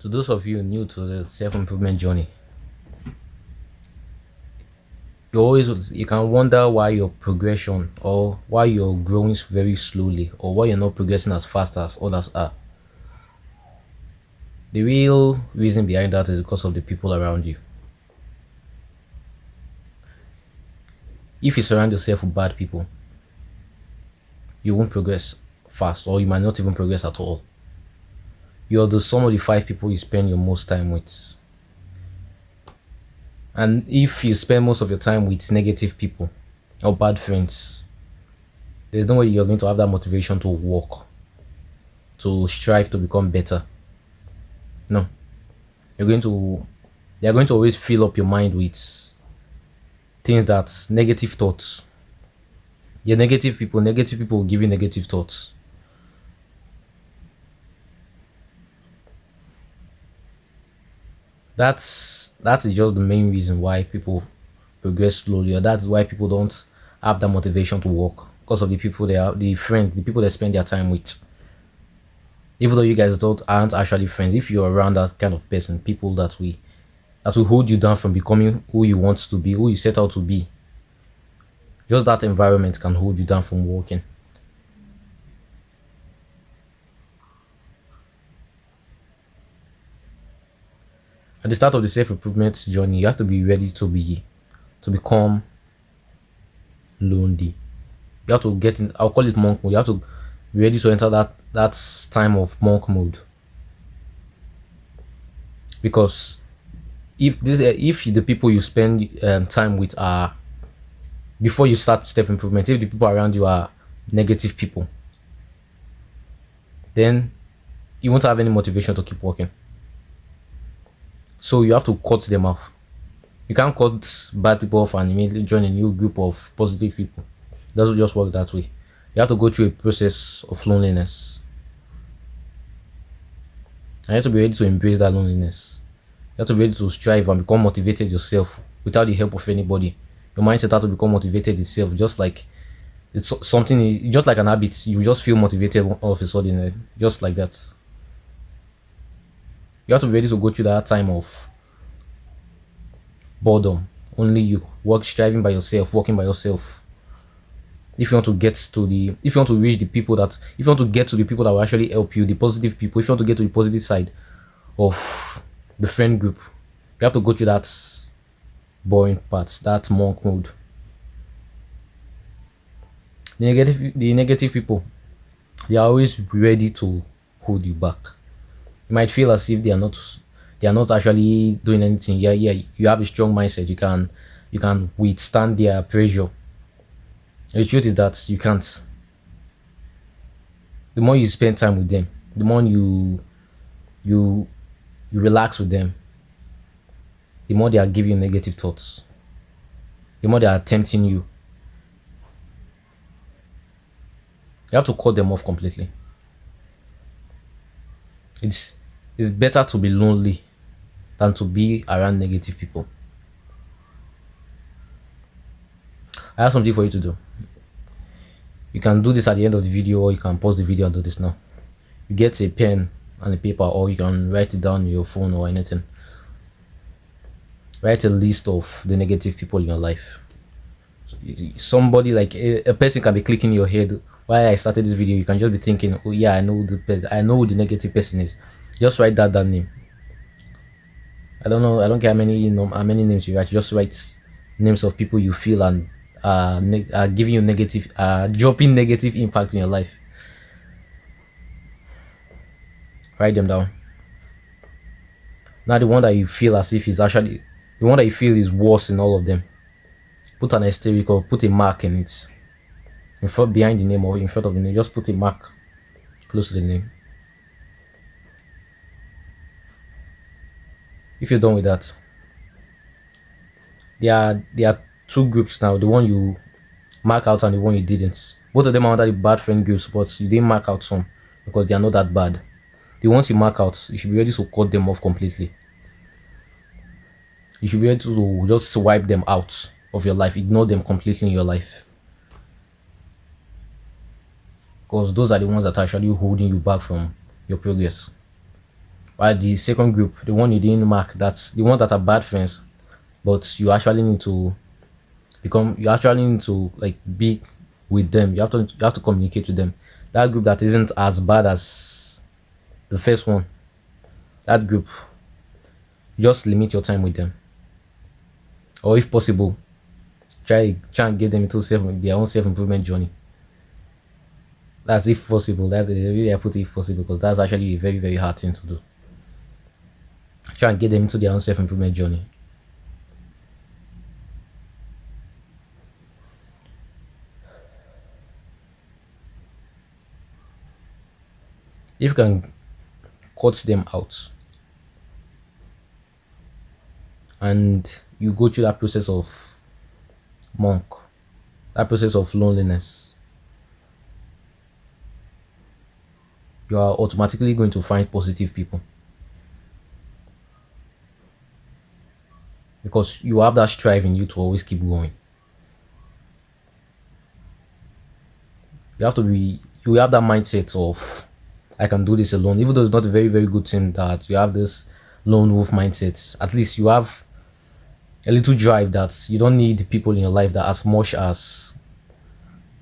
To those of you new to the self-improvement journey, you can wonder why your progression or why you're growing very slowly or why you're not progressing as fast as others are. The real reason behind that is because of the people around you. If you surround yourself with bad people, you won't progress fast, or you might not even progress at all. You're the sum of the 5 people you spend your most time with. And if you spend most of your time with negative people or bad friends, there's no way you're going to have that motivation to work, to strive to become better. No. They're going to always fill up your mind with things that negative thoughts. You're negative people will give you negative thoughts. That is just the main reason why people progress slowly, or that's why people don't have that motivation to work, because of the people they are, the friends, the people they spend their time with. Even though you guys don't aren't actually friends, if you're around that kind of person, people that will hold you down from becoming who you want to be, who you set out to be, just that environment can hold you down from working. At the start of the self-improvement journey, you have to be ready to become lonely. You have to get in, I'll call it monk mode. You have to be ready to enter that time of monk mode. Because if the people you spend time with are, before you start self improvement, if the people around you are negative people, then you won't have any motivation to keep working. So you have to cut them off. You can't cut bad people off and immediately join a new group of positive people. It doesn't just work that way. You have to go through a process of loneliness. And you have to be ready to embrace that loneliness. You have to be ready to strive and become motivated yourself without the help of anybody. Your mindset has to become motivated itself, just like it's something, just like an habit. You just feel motivated all of a sudden, just like that. You have to be ready to go through that time of boredom. Only you work, striving by yourself, working by yourself. If you want to get to the, if you want to reach the people that, if you want to get to the people that will actually help you, the positive people, if you want to get to the positive side of the friend group, you have to go through that boring part, that monk mode. The negative people, they are always ready to hold you back. You might feel as if they are not actually doing anything. Yeah, you have a strong mindset. You can withstand their pressure. The truth is that you can't. The more you spend time with them, the more you relax with them, the more they are giving you negative thoughts, the more they are tempting you. You have to cut them off completely. It's better to be lonely than to be around negative people. I have something for you to do. You can do this at the end of the video, or you can pause the video and do this now. You get a pen and a paper, or you can write it down on your phone or anything. Write a list of the negative people in your life. Somebody, like a person can be clicking your head while I started this video. You can just be thinking, oh yeah, I know who the negative person is. Just write that name. I don't know, I don't care how many names you write. Just write names of people you feel and giving you negative, dropping negative impact in your life. Write them down. Now the one that you feel as if is actually the one that you feel is worse in all of them, put an asterisk or put a mark in it, in front, behind the name or in front of the name. Just put a mark close to the name. If you're done with that, there are two groups now: the one you mark out and the one you didn't. Both of them are under the bad friend groups, but you didn't mark out some because they are not that bad. The ones you mark out, you should be ready to cut them off completely. You should be able to just wipe them out of your life, ignore them completely in your life, because those are the ones that are actually holding you back from your progress. While the second group, the one you didn't mark, that's the one that are bad friends, but you actually need to like be with them. You have to communicate with them. That group that isn't as bad as the first one, that group, just limit your time with them. Or if possible, try and get them into their own self-improvement journey. That's if possible. That's really I put it if possible because that's actually a very, very hard thing to do. Try and get them into their own self-improvement journey. If you can cut them out and you go through that process of monk, that process of loneliness, you are automatically going to find positive people because you have that strive in you to always keep going. You have that mindset of I can do this alone, even though it's not a very, very good thing that you have this lone wolf mindset. At least you have a little drive that you don't need people in your life that as much as,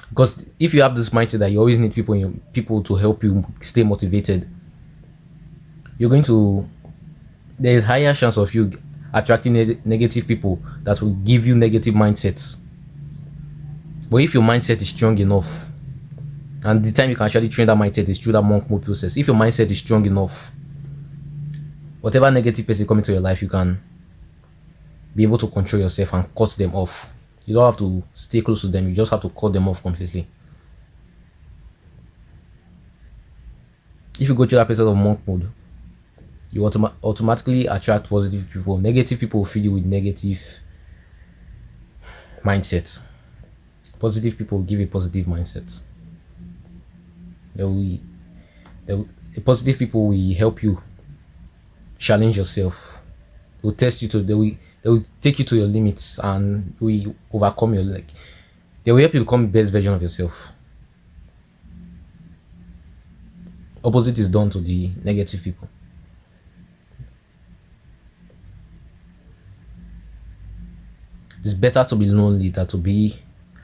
because if you have this mindset that you always need people to help you stay motivated, you're going to there's higher chance of you attracting negative people that will give you negative mindsets. But if your mindset is strong enough, and the time you can actually train that mindset is through that monk mode process. If your mindset is strong enough, whatever negative person come into your life, you can be able to control yourself and cut them off. You don't have to stay close to them, you just have to cut them off completely. If you go through that process of monk mode, you automatically attract positive people. Negative people will fill you with negative mindsets. Positive people will give you positive mindsets. Positive people will help you challenge yourself. They will take you to your limits and will overcome they will help you become the best version of yourself. Opposite is done to the negative people. It's better to be lonely than to be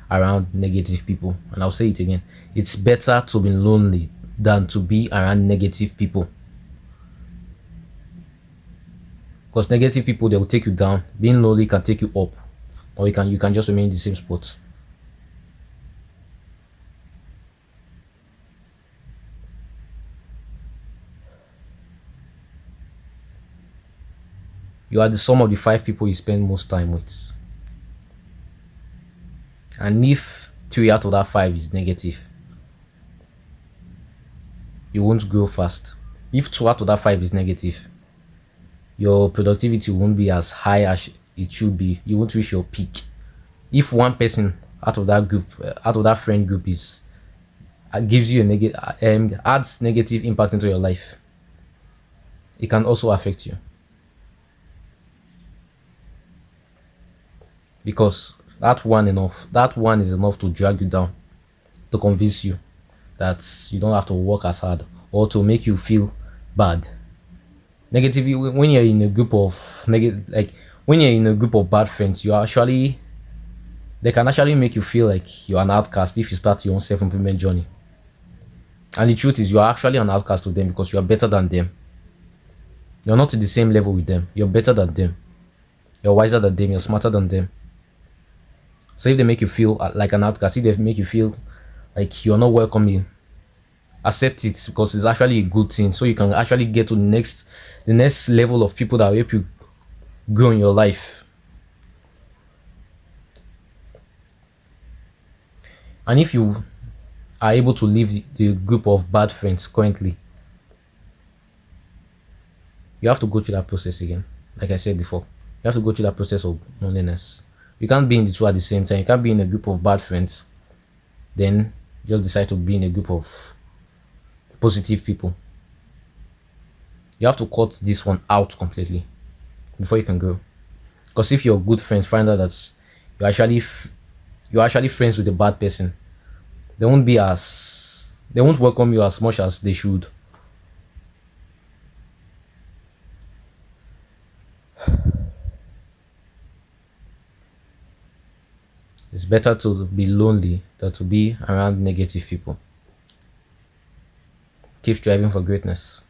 around negative people. And I'll say it again. It's better to be lonely than to be around negative people. Because negative people, they will take you down. Being lonely can take you up. Or you can just remain in the same spot. You are the sum of the 5 people you spend most time with. And if 3 out of that 5 is negative, you won't grow fast. If 2 out of that 5 is negative, your productivity won't be as high as it should be. You won't reach your peak. If one person out of that group, out of that friend group gives you adds negative impact into your life, it can also affect you. Because that one is enough to drag you down, to convince you that you don't have to work as hard or to make you feel bad. Negatively, when you're in a group of bad friends, they can actually make you feel like you're an outcast if you start your own self-improvement journey. And the truth is, you are actually an outcast to them because you are better than them. You're not to the same level with them. You're better than them. You're wiser than them. You're smarter than them. So if they make you feel like an outcast, if they make you feel like you're not welcome in, accept it because it's actually a good thing. So you can actually get to the next level of people that will help you grow in your life. And if you are able to leave the group of bad friends currently, you have to go through that process again. Like I said before, you have to go through that process of loneliness. You can't be in the two at the same time. You can't be in a group of bad friends, then just decide to be in a group of positive people. You have to cut this one out completely before you can grow. Because if your good friends find out that you're actually friends with a bad person, they won't welcome you as much as they should. It's better to be lonely than to be around negative people. Keep striving for greatness.